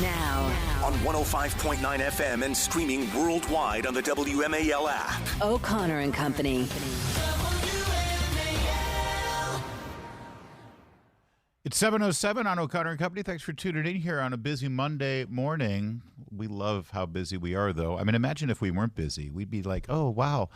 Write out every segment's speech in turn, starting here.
Now. On 105.9 FM and streaming worldwide on the WMAL app. O'Connor and Company. It's 7:07 on O'Connor and Company. Thanks for tuning in here on a busy Monday morning. We love how busy we are, though. I mean, imagine if we weren't busy. We'd be like, oh, wow,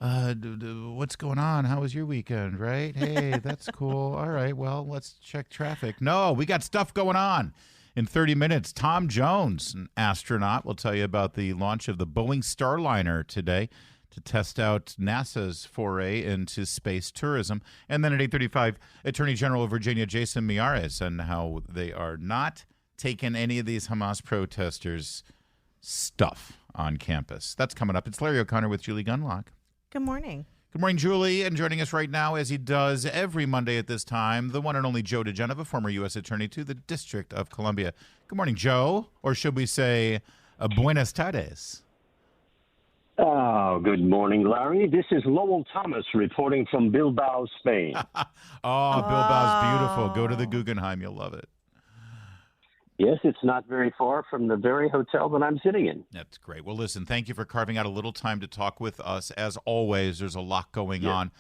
what's going on? How was your weekend, right? Hey, that's cool. All right, well, let's check traffic. No, we got stuff going on. In 30 minutes, Tom Jones, an astronaut, will tell you about the launch of the Boeing Starliner today to test out NASA's foray into space tourism. And then at 8:35, Attorney General of Virginia Jason Miyares, and how they are not taking any of these Hamas protesters' stuff on campus. That's coming up. It's Larry O'Connor with Julie Gunlock. Good morning. Good morning, Julie. And joining us right now, as he does every Monday at this time, the one and only Joe diGenova, former U.S. Attorney to the District of Columbia. Good morning, Joe. Or should we say, buenas tardes? Oh, good morning, Larry. This is Lowell Thomas reporting from Bilbao, Spain. Bilbao's beautiful. Go to the Guggenheim. You'll love it. Yes, it's not very far from the very hotel that I'm sitting in. That's great. Well, listen, thank you for carving out a little time to talk with us. As always, there's a lot going on.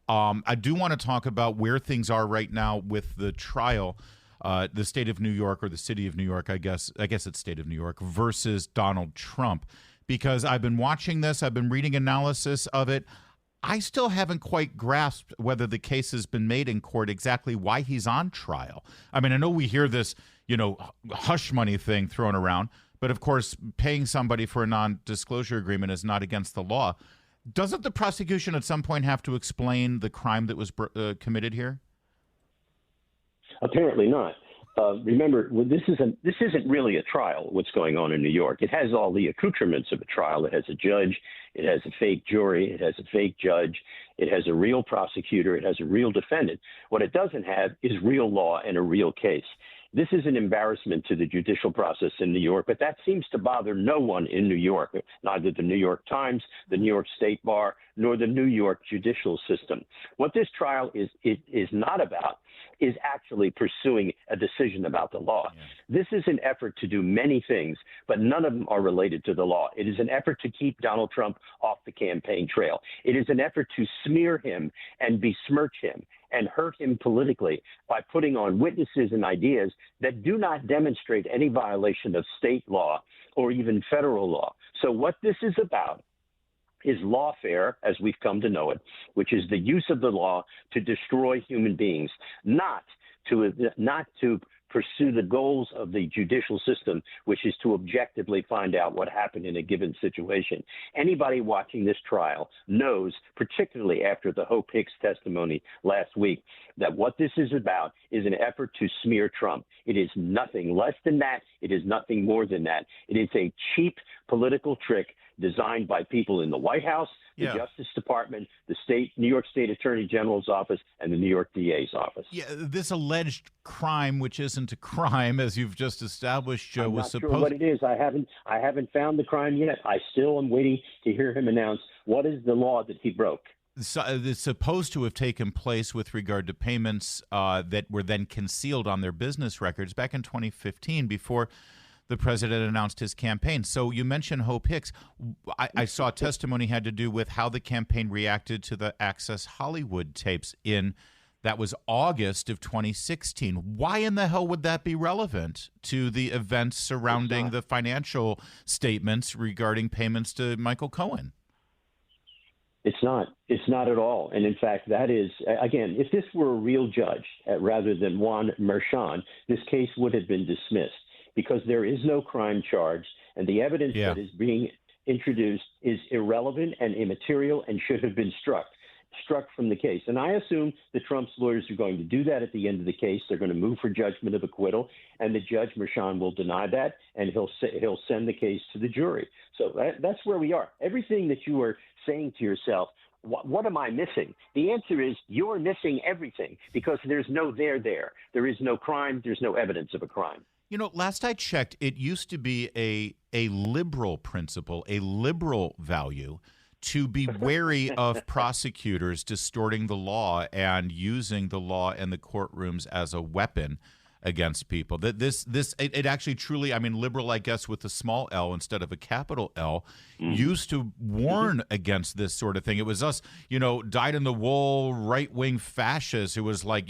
I do want to talk about where things are right now with the trial, the state of New York, or the city of New York, I guess it's state of New York, versus Donald Trump. Because I've been watching this, I've been reading analysis of it. I still haven't quite grasped whether the case has been made in court, exactly why he's on trial. I mean, I know we hear this, hush money thing thrown around, but of course, paying somebody for a non-disclosure agreement is not against the law. Doesn't the prosecution at some point have to explain the crime that was committed here? Apparently not. Remember, this isn't really a trial, what's going on in New York. It has all the accoutrements of a trial. It has a judge. It has a fake jury. It has a fake judge. It has a real prosecutor. It has a real defendant. What it doesn't have is real law and a real case. This is an embarrassment to the judicial process in New York, but that seems to bother no one in New York, neither the New York Times, the New York State Bar, nor the New York judicial system. What this trial is not about is actually pursuing a decision about the law. Yeah. This is an effort to do many things, but none of them are related to the law. It is an effort to keep Donald Trump off the campaign trail. It is an effort to smear him and besmirch him and hurt him politically by putting on witnesses and ideas that do not demonstrate any violation of state law or even federal law. So what this is about is lawfare, as we've come to know it, which is the use of the law to destroy human beings, not to pursue the goals of the judicial system, which is to objectively find out what happened in a given situation. Anybody watching this trial knows, particularly after the Hope Hicks testimony last week, that what this is about is an effort to smear Trump. It is nothing less than that. It is nothing more than that. It is a cheap political trick designed by people in the White House, the Justice Department, the New York State Attorney General's office, and the New York DA's office. Yeah, this alleged crime, which isn't a crime, as you've just established, Joe, I'm not sure what it is. I haven't found the crime yet. I still am waiting to hear him announce what is the law that he broke. So, it's supposed to have taken place with regard to payments that were then concealed on their business records back in 2015 before the president announced his campaign. So you mentioned Hope Hicks. I saw testimony had to do with how the campaign reacted to the Access Hollywood tapes that was August of 2016. Why in the hell would that be relevant to the events surrounding the financial statements regarding payments to Michael Cohen? It's not. It's not at all. And in fact, that is, again, if this were a real judge rather than Juan Merchan, this case would have been dismissed, because there is no crime charged, and the evidence that is being introduced is irrelevant and immaterial and should have been struck from the case. And I assume the Trump's lawyers are going to do that at the end of the case. They're going to move for judgment of acquittal, and the judge, Merchan, will deny that, and he'll send the case to the jury. So that's where we are. Everything that you are saying to yourself, what am I missing? The answer is you're missing everything, because there's no there. There is no crime. There's no evidence of a crime. Last I checked, it used to be a liberal principle, a liberal value, to be wary of prosecutors distorting the law and using the law in the courtrooms as a weapon against people. That it actually truly, I mean, liberal, I guess, with a small L instead of a capital L, used to warn against this sort of thing. It was us, dyed-in-the-wool right-wing fascists who was like,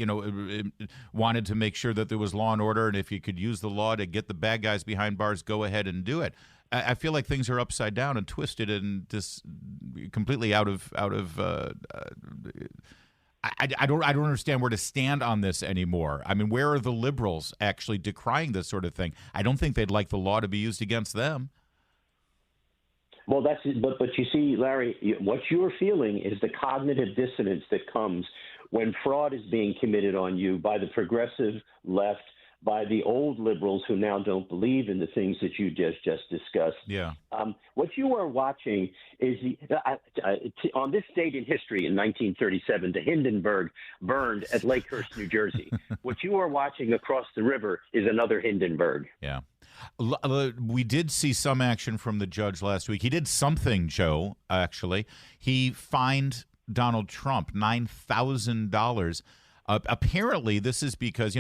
wanted to make sure that there was law and order, and if you could use the law to get the bad guys behind bars, go ahead and do it. I feel like things are upside down and twisted and completely out of. I don't understand where to stand on this anymore. I mean, where are the liberals actually decrying this sort of thing? I don't think they'd like the law to be used against them. Well, but you see, Larry, what you're feeling is the cognitive dissonance that comes when fraud is being committed on you by the progressive left, by the old liberals who now don't believe in the things that you just discussed. Yeah. What you are watching is on this date in history in 1937, the Hindenburg burned at Lakehurst, New Jersey. What you are watching across the river is another Hindenburg. Yeah. We did see some action from the judge last week. He did something, Joe, actually. He fined Donald Trump $9,000. Apparently, this is because,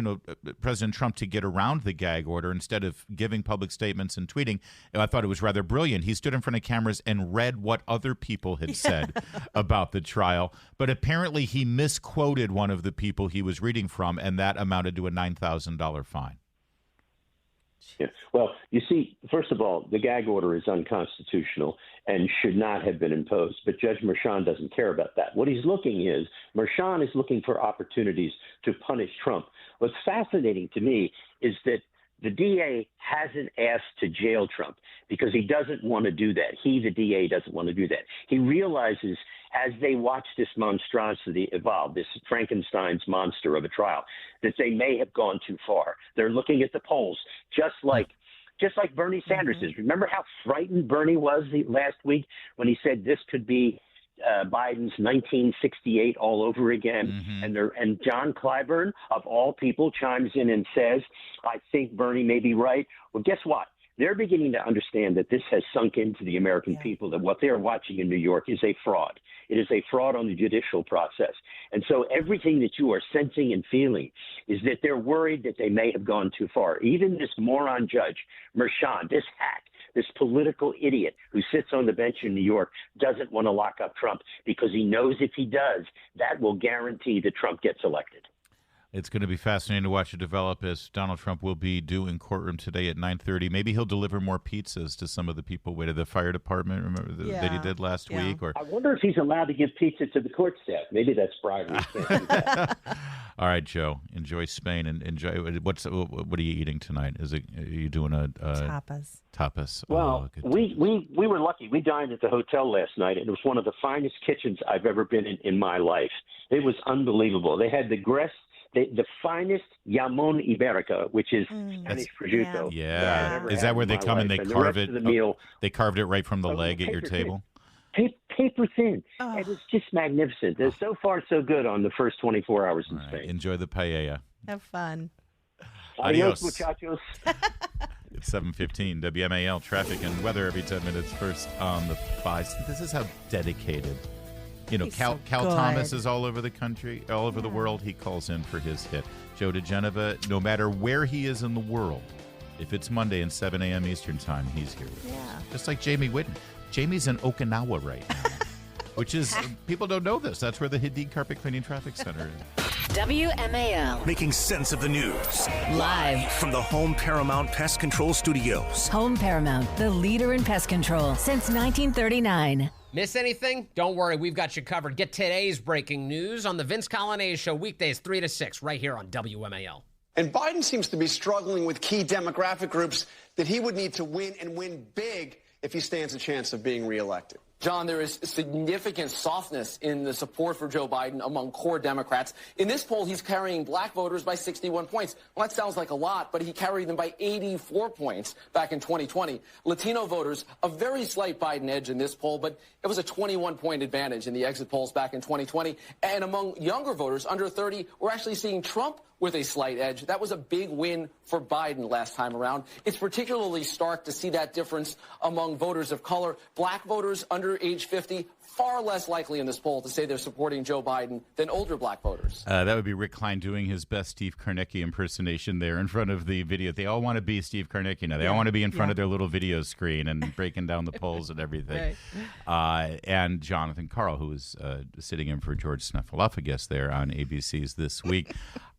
President Trump, to get around the gag order, instead of giving public statements and tweeting, I thought it was rather brilliant. He stood in front of cameras and read what other people had said about the trial. But apparently he misquoted one of the people he was reading from, and that amounted to a $9,000 fine. Yeah. Well, you see, first of all, the gag order is unconstitutional and should not have been imposed. But Judge Merchan doesn't care about that. What he's Merchan is looking for opportunities to punish Trump. What's fascinating to me is that the DA hasn't asked to jail Trump because he doesn't want to do that. The DA, doesn't want to do that. He realizes as they watch this monstrosity evolve, this Frankenstein's monster of a trial, that they may have gone too far. They're looking at the polls, just like Bernie Sanders is. Remember how frightened Bernie was last week when he said this could be Biden's 1968 all over again? And John Clyburn, of all people, chimes in and says, I think Bernie may be right. Well, guess what? They're beginning to understand that this has sunk into the American people, that what they're watching in New York is a fraud. It is a fraud on the judicial process. And so everything that you are sensing and feeling is that they're worried that they may have gone too far. Even this moron judge, Merchan, this hack, this political idiot who sits on the bench in New York, doesn't want to lock up Trump because he knows if he does, that will guarantee that Trump gets elected. It's going to be fascinating to watch it develop as Donald Trump will be due in courtroom today at 9:30. Maybe he'll deliver more pizzas to some of the people to the fire department, remember, that he did last week. Or I wonder if he's allowed to give pizza to the court staff. Maybe that's bribery. Can't do that. All right, Joe, enjoy Spain and enjoy. What are you eating tonight? Are you doing a tapas? Well, we were lucky. We dined at the hotel last night, and it was one of the finest kitchens I've ever been in my life. It was unbelievable. They had the finest jamon iberica, which is Spanish prosciutto. Yeah. Is that where they come and they carve it? They carved it right from the leg at your table? Paper thin. Oh. It was just magnificent. So far, so good on the first 24 hours in Spain. Enjoy the paella. Have fun. Adios, muchachos. It's 7:15. WMAL traffic and weather every 10 minutes. First on the 5. This is how dedicated. Cal Thomas is all over the country, all over the world. He calls in for his hit. Joe diGenova, no matter where he is in the world, if it's Monday and 7 a.m. Eastern time, he's here with us. Just like Jamie Whitten. Jamie's in Okinawa right now, which is, people don't know this. That's where the Hadid Carpet Cleaning Traffic Center is. WMAL. Making sense of the news. Live from the Home Paramount Pest Control Studios. Home Paramount, the leader in pest control since 1939. Miss anything? Don't worry, we've got you covered. Get today's breaking news on the Vince Colonnese Show, weekdays 3 to 6, right here on WMAL. And Biden seems to be struggling with key demographic groups that he would need to win and win big if he stands a chance of being reelected. John, there is significant softness in the support for Joe Biden among core Democrats. In this poll, he's carrying black voters by 61 points. Well, that sounds like a lot, but he carried them by 84 points back in 2020. Latino voters, a very slight Biden edge in this poll, but it was a 21-point advantage in the exit polls back in 2020. And among younger voters, under 30, we're actually seeing Trump with a slight edge. That was a big win for Biden last time around. It's particularly stark to see that difference among voters of color. Black voters under under age 50, far less likely in this poll to say they're supporting Joe Biden than older black voters. That would be Rick Klein doing his best Steve Karnicki impersonation there in front of the video. They all want to be Steve Karnicki now. They all want to be in front of their little video screen and breaking down the polls and everything. Right. And Jonathan Karl, who was sitting in for George Snuffleupagus there on ABC's This Week.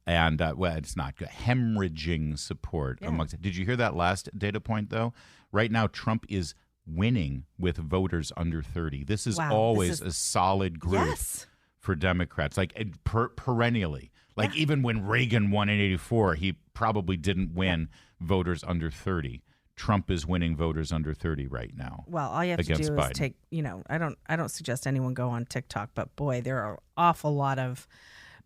And, well, it's not good. Hemorrhaging support amongst. Did you hear that last data point, though? Right now, Trump is winning with voters under 30. This is always a solid group for Democrats, like perennially. Like even when Reagan won in 84, he probably didn't win voters under 30. Trump is winning voters under 30 right now. Well, all you have to do Biden. is take, I don't suggest anyone go on TikTok, but boy, there are an awful lot of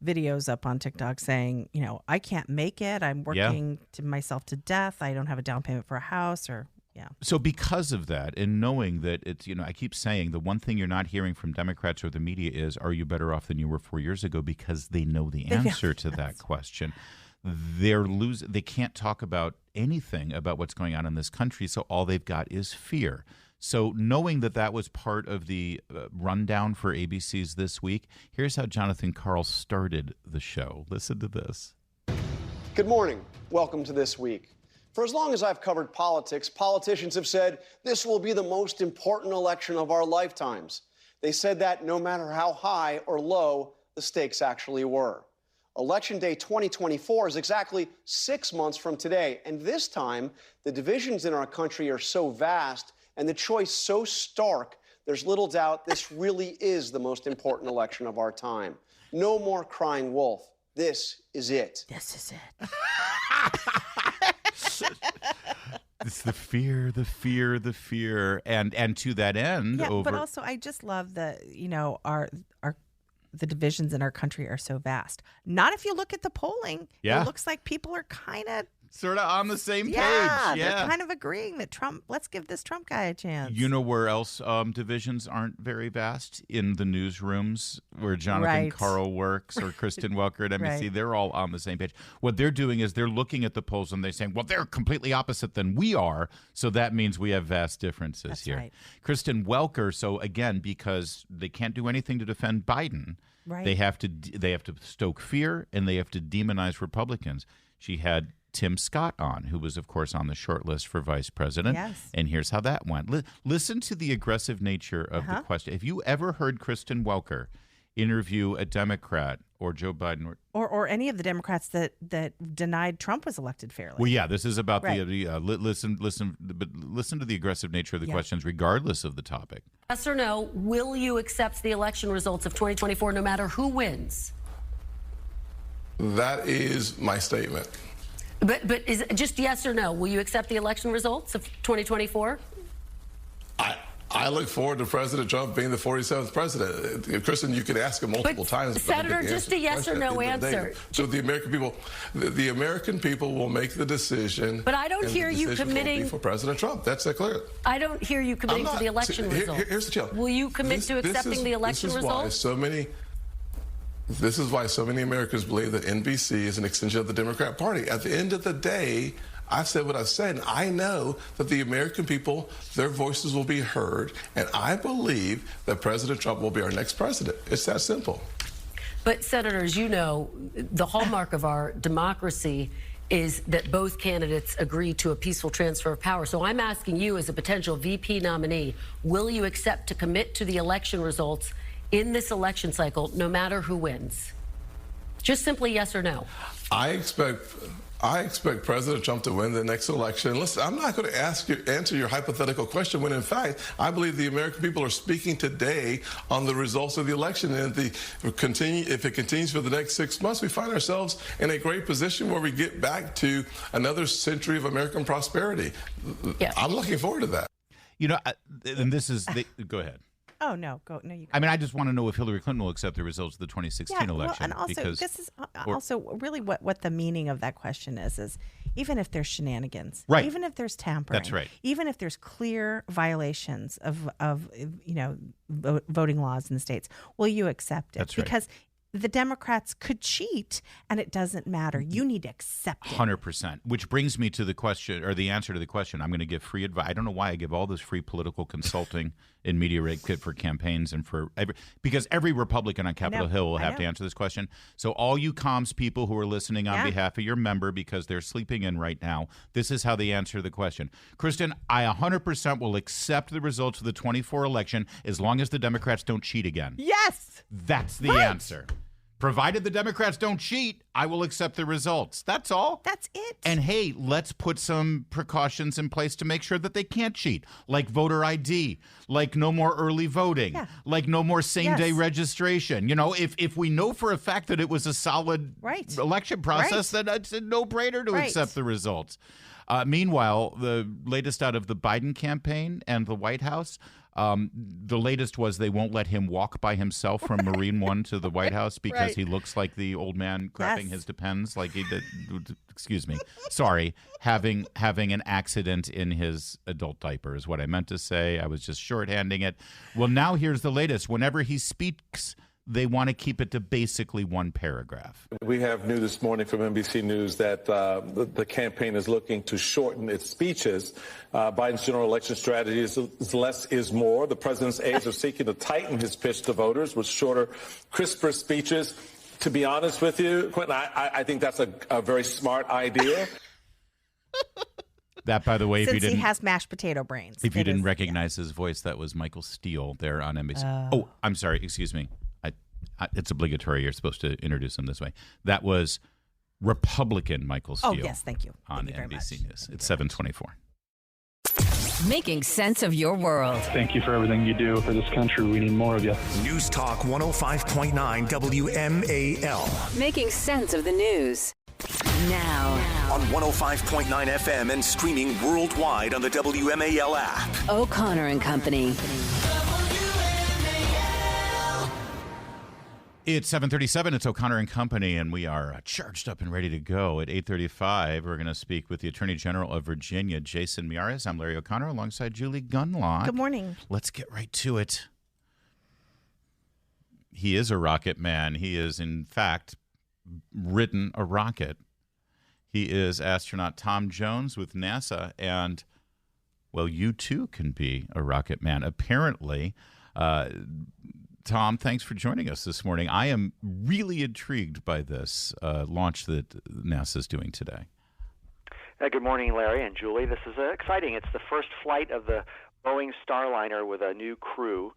videos up on TikTok saying, I can't make it. I'm working to myself to death. I don't have a down payment for a house So because of that, and knowing that it's, I keep saying the one thing you're not hearing from Democrats or the media is, are you better off than you were 4 years ago? Because they know the answer to that question. They can't talk about anything about what's going on in this country, so all they've got is fear. So knowing that was part of the rundown for ABC's This Week, here's how Jonathan Karl started the show. Listen to this. Good morning. Welcome to This Week. For as long as I've covered politics, politicians have said this will be the most important election of our lifetimes. They said that no matter how high or low the stakes actually were. Election Day 2024 is exactly 6 months from today, and this time the divisions in our country are so vast and the choice so stark, there's little doubt this really is the most important election of our time. No more crying wolf. This is it. This is it. It's the fear, and to that end, but also I just love the the divisions in our country are so vast. Not if you look at the polling. Yeah. It looks like people are kind of sort of on the same page. They're kind of agreeing that let's give this Trump guy a chance. You know where else divisions aren't very vast? In the newsrooms where Jonathan Karl works or Kristen Welker at NBC. They're all on the same page. What they're doing is they're looking at the polls and they're saying, well, they're completely opposite than we are, so that means we have vast differences here. Right. Kristen Welker, so again, because they can't do anything to defend Biden, they have to stoke fear and they have to demonize Republicans. She had Tim Scott on, who was, of course, on the short list for vice president. Yes. And here's how that went. Listen to the aggressive nature of the question. Have you ever heard Kristen Welker interview a Democrat or Joe Biden or any of the Democrats that denied Trump was elected fairly? Well, yeah, this is about listen to the aggressive nature of the questions, regardless of the topic. Yes or no? Will you accept the election results of 2024, no matter who wins? That is my statement. But is it just yes or no? Will you accept the election results of 2024? I look forward to President Trump being the 47th president. Kristen, you could ask him multiple times. Senator, just a yes or no answer. So the American people will make the decision. But I don't hear you committing for President Trump. That's clear. I don't hear you committing to the election results. Here's the deal. Will you commit to accepting the election results? This is why so many Americans believe that NBC is an extension of the Democrat Party. At the end of the day, I've said what I've said, and I know that the American people, their voices will be heard, and I believe that President Trump will be our next president. It's that simple. But, Senators, you know, the hallmark of our democracy is that both candidates agree to a peaceful transfer of power. So I'm asking you, as a potential VP nominee, will you accept to commit to the election results in this election cycle, no matter who wins? Just simply yes or no. I expect President Trump to win the next election. Listen, I'm not going to answer your hypothetical question when, in fact, I believe the American people are speaking today on the results of the election. And if it continues for the next 6 months, we find ourselves in a great position where we get back to another century of American prosperity. Yeah. I'm looking forward to that. You know, and this is go ahead. Oh, no. No, you go. I mean, I just want to know if Hillary Clinton will accept the results of the 2016 election. Well, and also, this is also really what the meaning of that question is even if there's shenanigans, even if there's tampering, that's right, even if there's clear violations of voting laws in the states, will you accept it? That's because the Democrats could cheat, and it doesn't matter. You need to accept it. 100%. Which brings me to the question, or the answer to the question. I'm going to give free advice. I don't know why I give all this free political consulting in Media Rate Kit for campaigns and because every Republican on Capitol Hill will have to answer this question. So all you comms people who are listening on behalf of your member because they're sleeping in right now, this is how they answer the question. Kristen, I 100% will accept the results of the 24 election as long as the Democrats don't cheat again. Yes. That's the answer. Provided the Democrats don't cheat, I will accept the results. That's all. That's it. And hey, let's put some precautions in place to make sure that they can't cheat, like voter ID, like no more early voting, like no more same-day registration. You know, if we know for a fact that it was a solid election process, then it's a no-brainer to accept the results. Meanwhile, the latest out of the Biden campaign and the White House, the latest was they won't let him walk by himself from Marine One to the White House because he looks like the old man crapping his depends, like he did. Excuse me, sorry, having an accident in his adult diaper is what I meant to say. I was just shorthanding it. Well, now here's the latest. Whenever he speaks, they want to keep it to basically one paragraph. We have news this morning from NBC News that the campaign is looking to shorten its speeches. Biden's general election strategy is less is more. The president's aides are seeking to tighten his pitch to voters with shorter, crisper speeches. To be honest with you, Quentin, I think that's a very smart idea. That, by the way, Since he has mashed potato brains. If you didn't recognize his voice, that was Michael Steele there on NBC. Oh, I'm sorry. Excuse me. It's obligatory. You're supposed to introduce him this way. That was Republican Michael Steele. Oh, yes. Thank you. On NBC News. It's 7:24. Making sense of your world. Thank you for everything you do for this country. We need more of you. News Talk 105.9 WMAL. Making sense of the news. Now. On 105.9 FM and streaming worldwide on the WMAL app. O'Connor and Company. It's 7:37. It's O'Connor and Company, and we are charged up and ready to go. At 8:35, we're going to speak with the Attorney General of Virginia, Jason Miyares. I'm Larry O'Connor, alongside Julie Gunlock. Good morning. Let's get right to it. He is a rocket man. He is, in fact, ridden a rocket. He is astronaut Tom Jones with NASA, and, well, you too can be a rocket man, apparently. Tom, thanks for joining us this morning. I am really intrigued by this launch that NASA's doing today. Good morning, Larry and Julie. This is exciting. It's the first flight of the Boeing Starliner with a new crew.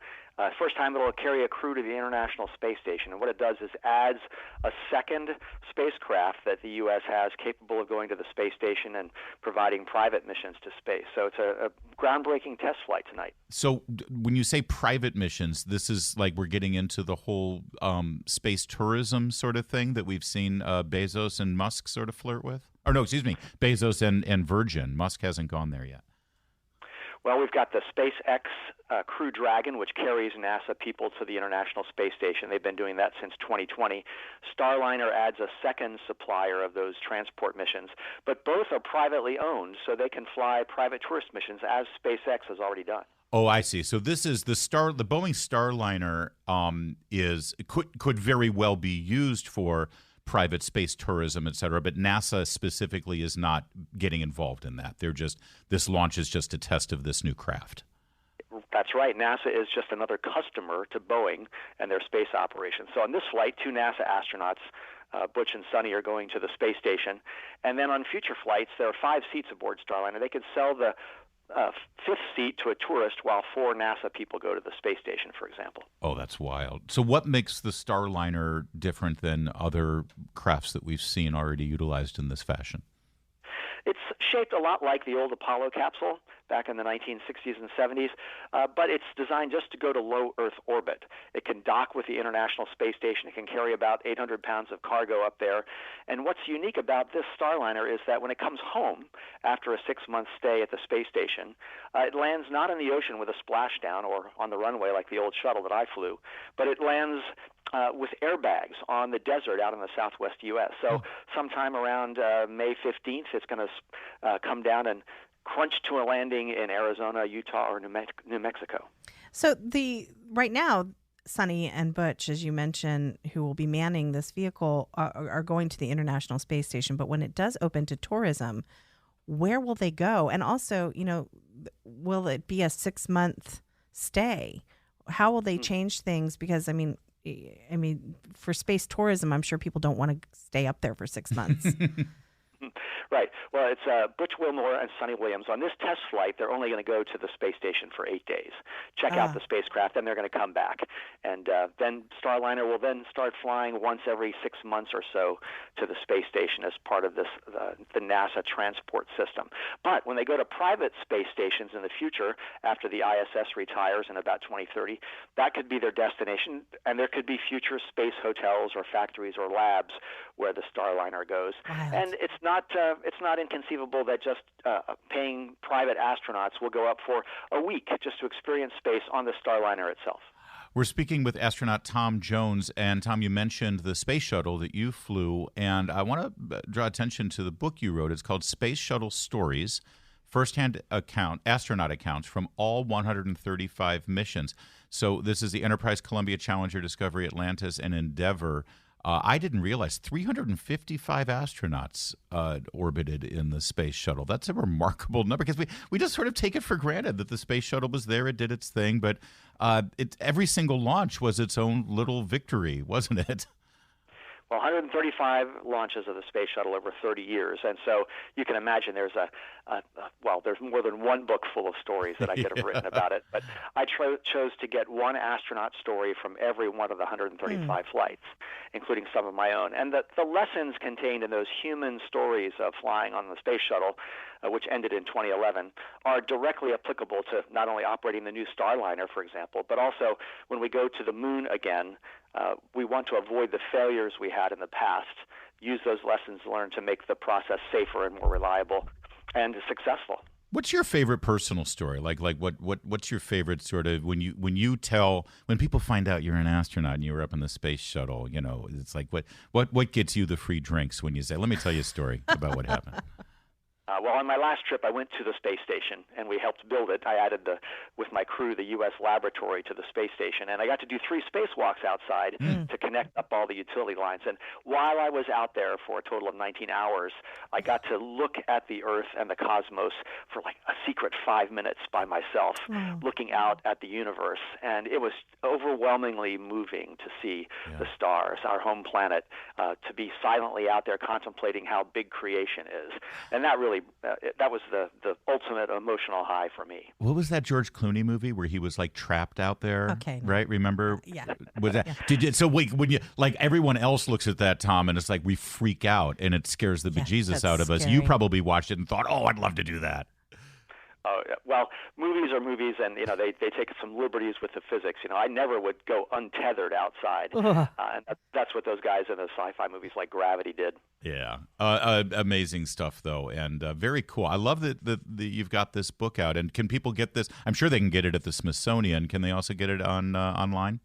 First time it'll carry a crew to the International Space Station. And what it does is adds a second spacecraft that the U.S. has capable of going to the space station and providing private missions to space. So it's a groundbreaking test flight tonight. So when you say private missions, this is like we're getting into the whole space tourism sort of thing that we've seen Bezos and Musk sort of flirt with? Or no, excuse me, Bezos and Virgin. Musk hasn't gone there yet. Well, we've got the SpaceX Crew Dragon, which carries NASA people to the International Space Station. They've been doing that since 2020. Starliner adds a second supplier of those transport missions, but both are privately owned, so they can fly private tourist missions, as SpaceX has already done. Oh, I see. So this is the Boeing Starliner could very well be used for private space tourism, et cetera, but NASA specifically is not getting involved in that. This launch is just a test of this new craft. That's right. NASA is just another customer to Boeing and their space operations. So on this flight, two NASA astronauts, Butch and Sonny, are going to the space station. And then on future flights, there are 5 seats aboard Starliner. They could sell the fifth seat to a tourist while 4 NASA people go to the space station, for example. Oh, that's wild. So what makes the Starliner different than other crafts that we've seen already utilized in this fashion? It's shaped a lot like the old Apollo capsule back in the 1960s and 70s, but it's designed just to go to low Earth orbit. It can dock with the International Space Station. It can carry about 800 pounds of cargo up there. And what's unique about this Starliner is that when it comes home after a 6-month stay at the space station, it lands not in the ocean with a splashdown or on the runway like the old shuttle that I flew, but it lands with airbags on the desert out in the southwest U.S. So sometime around May 15th, it's going to come down and crunch to a landing in Arizona, Utah, or New Mexico. So right now, Sonny and Butch, as you mentioned, who will be manning this vehicle, are going to the International Space Station. But when it does open to tourism, where will they go? And also, will it be a 6-month stay? How will they change things? Because, I mean, for space tourism, I'm sure people don't want to stay up there for 6 months. Right. Well, it's Butch Wilmore and Sonny Williams. On this test flight, they're only going to go to the space station for 8 days, check out the spacecraft, and they're going to come back. And then Starliner will then start flying once every 6 months or so to the space station as part of this the NASA transport system. But when they go to private space stations in the future, after the ISS retires in about 2030, that could be their destination, and there could be future space hotels or factories or labs where the Starliner goes. Wild. And it's not inconceivable that just paying private astronauts will go up for a week just to experience space on the Starliner itself. We're speaking with astronaut Tom Jones. And Tom, you mentioned the space shuttle that you flew, and I want to draw attention to the book you wrote. It's called Space Shuttle Stories, First-Hand Astronaut Accounts from All 135 Missions. So this is the Enterprise, Columbia, Challenger, Discovery, Atlantis, and Endeavour. I didn't realize 355 astronauts orbited in the space shuttle. That's a remarkable number, because we just sort of take it for granted that the space shuttle was there, it did its thing, but every single launch was its own little victory, wasn't it? Well, 135 launches of the space shuttle over 30 years, and so you can imagine there's there's more than one book full of stories that I could have written about it. But I chose to get one astronaut story from every one of the 135 flights, including some of my own. And the lessons contained in those human stories of flying on the space shuttle, which ended in 2011, are directly applicable to not only operating the new Starliner, for example, but also when we go to the moon again. We want to avoid the failures we had in the past, use those lessons learned to make the process safer and more reliable and successful. What's your favorite personal story? Like what's your favorite sort of when people find out you're an astronaut and you were up in the space shuttle, it's like what gets you the free drinks when you say, let me tell you a story about what happened? Well, on my last trip, I went to the space station, and we helped build it. I added, with my crew, the U.S. laboratory to the space station, and I got to do 3 spacewalks outside to connect up all the utility lines. And while I was out there for a total of 19 hours, I got to look at the Earth and the cosmos for like a secret 5 minutes by myself, looking out at the universe. And it was overwhelmingly moving to see the stars, our home planet, to be silently out there contemplating how big creation is. And that really that was the ultimate emotional high for me. What was that George Clooney movie where he was like trapped out there? Okay, right? Remember? Yeah. Was that? So when you like everyone else looks at that, Tom, and it's like we freak out and it scares the bejesus out of us. You probably watched it and thought, "Oh, I'd love to do that." Well, movies are movies, and they take some liberties with the physics. I never would go untethered outside, and that's what those guys in the sci-fi movies like Gravity did. Yeah, amazing stuff though, and very cool. I love that you've got this book out. And can people get this? I'm sure they can get it at the Smithsonian. Can they also get it on online?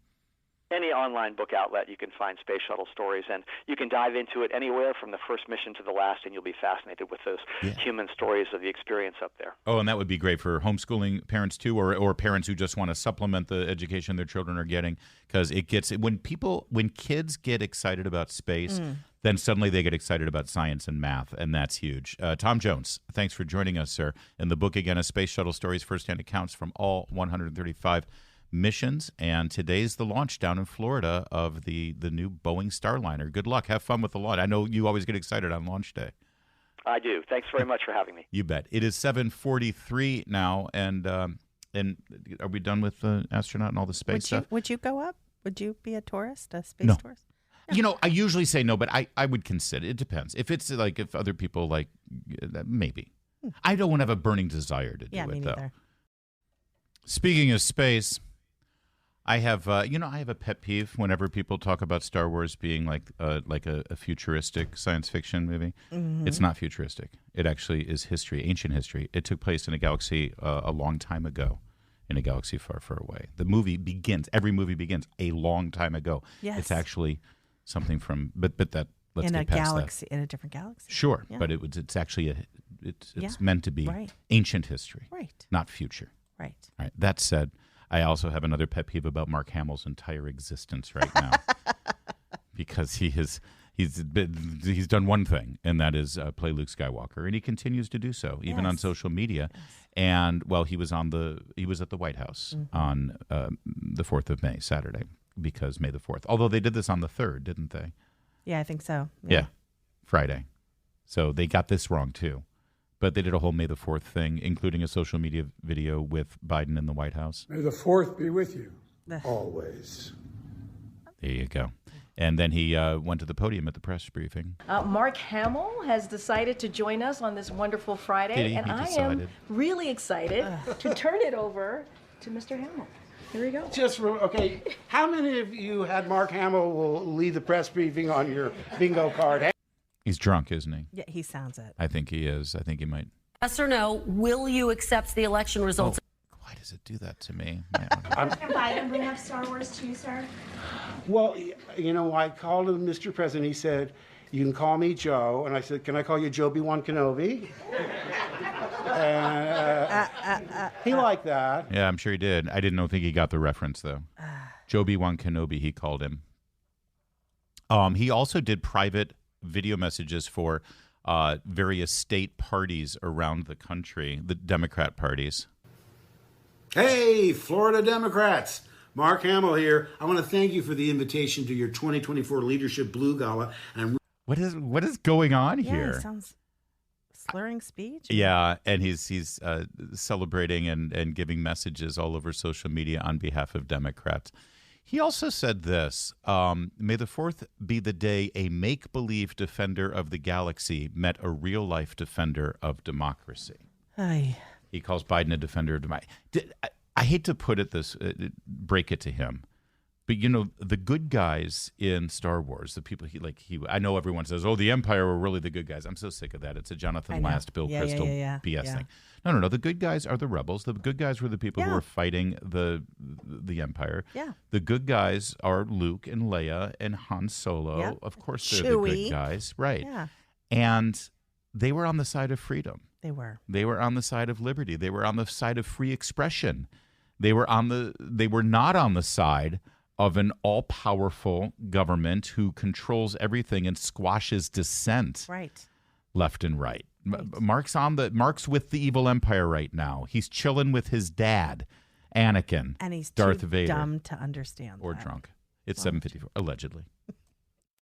Any online book outlet, you can find Space Shuttle Stories, and you can dive into it anywhere from the first mission to the last, and you'll be fascinated with those human stories of the experience up there. Oh, and that would be great for homeschooling parents too, or parents who just want to supplement the education their children are getting, because when kids get excited about space, then suddenly they get excited about science and math, and that's huge. Tom Jones, thanks for joining us, sir. And the book again is Space Shuttle Stories, First-Hand Accounts from All 135 Missions, and today's the launch down in Florida of the new Boeing Starliner. Good luck. Have fun with the launch. I know you always get excited on launch day. I do. Thanks very much for having me. You bet. It is 7:43 now, and are we done with the astronaut and all the space stuff? Would you go up? Would you be a tourist, a space tourist? No. I usually say no, but I would consider. It depends. If it's like if other people like, maybe. I don't have a burning desire to do it, though. Speaking of space, I have I have a pet peeve whenever people talk about Star Wars being like a futuristic science fiction movie. It's not futuristic. It actually is history, ancient history. It took place in a galaxy a long time ago, in a galaxy far, far away. Every movie begins a long time ago. Yes. It's actually something from, but that let's in get a past galaxy, that. in a different galaxy. Sure, yeah. but it's actually it's meant to be ancient history, right? Not future. Right. All right. That said, I also have another pet peeve about Mark Hamill's entire existence right now, because he's done one thing, and that is play Luke Skywalker, and he continues to do so even on social media. And he was at the White House on the 4th of May, Saturday, because May the 4th. Although they did this on the 3rd, didn't they? Yeah, I think so. Yeah, Friday. So they got this wrong too. But they did a whole May the 4th thing, including a social media video with Biden in the White House. May the 4th be with you, always. There you go. And then he went to the podium at the press briefing. Mark Hamill has decided to join us on this wonderful Friday, and I am really excited to turn it over to Mr. Hamill. Here we go. Okay, how many of you had Mark Hamill will lead the press briefing on your bingo card? He's drunk, isn't he? Yeah, he sounds it. I think he is. I think he might. Yes or no, will you accept the election results? Why does it do that to me? Mr. Biden bring up Star Wars too, sir? Well, I called him Mr. President. He said, you can call me Joe. And I said, can I call you Joe B-1 Kenobi? He liked that. Yeah, I'm sure he did. I didn't think he got the reference, though. Joe B-1 Kenobi, he called him. He also did private video messages for various state parties around the country, the Democrat parties. Hey, Florida Democrats. Mark Hamill here. I want to thank you for the invitation to your 2024 Leadership Blue Gala. And what is going on here? He sounds slurring speech. Yeah, and he's celebrating and giving messages all over social media on behalf of Democrats. He also said this, may the 4th be the day a make-believe defender of the galaxy met a real-life defender of democracy. Aye. He calls Biden a defender of democracy. I hate to put it break it to him, but the good guys in Star Wars, the people I know everyone says, oh, the Empire were really the good guys. I'm so sick of that. It's a Jonathan Last, Bill Crystal BS thing. No. The good guys are the rebels. The good guys were the people who were fighting the Empire. Yeah. The good guys are Luke and Leia and Han Solo. Yeah. Of course, they're the good guys, right? Yeah. And they were on the side of freedom. They were. They were on the side of liberty. They were on the side of free expression. They were not on the side of an all-powerful government who controls everything and squashes dissent left and right. Mark's with the evil empire right now. He's chilling with his dad, Anakin, and he's Darth too Vader. dumb to understand or that. drunk. It's 7:54, allegedly.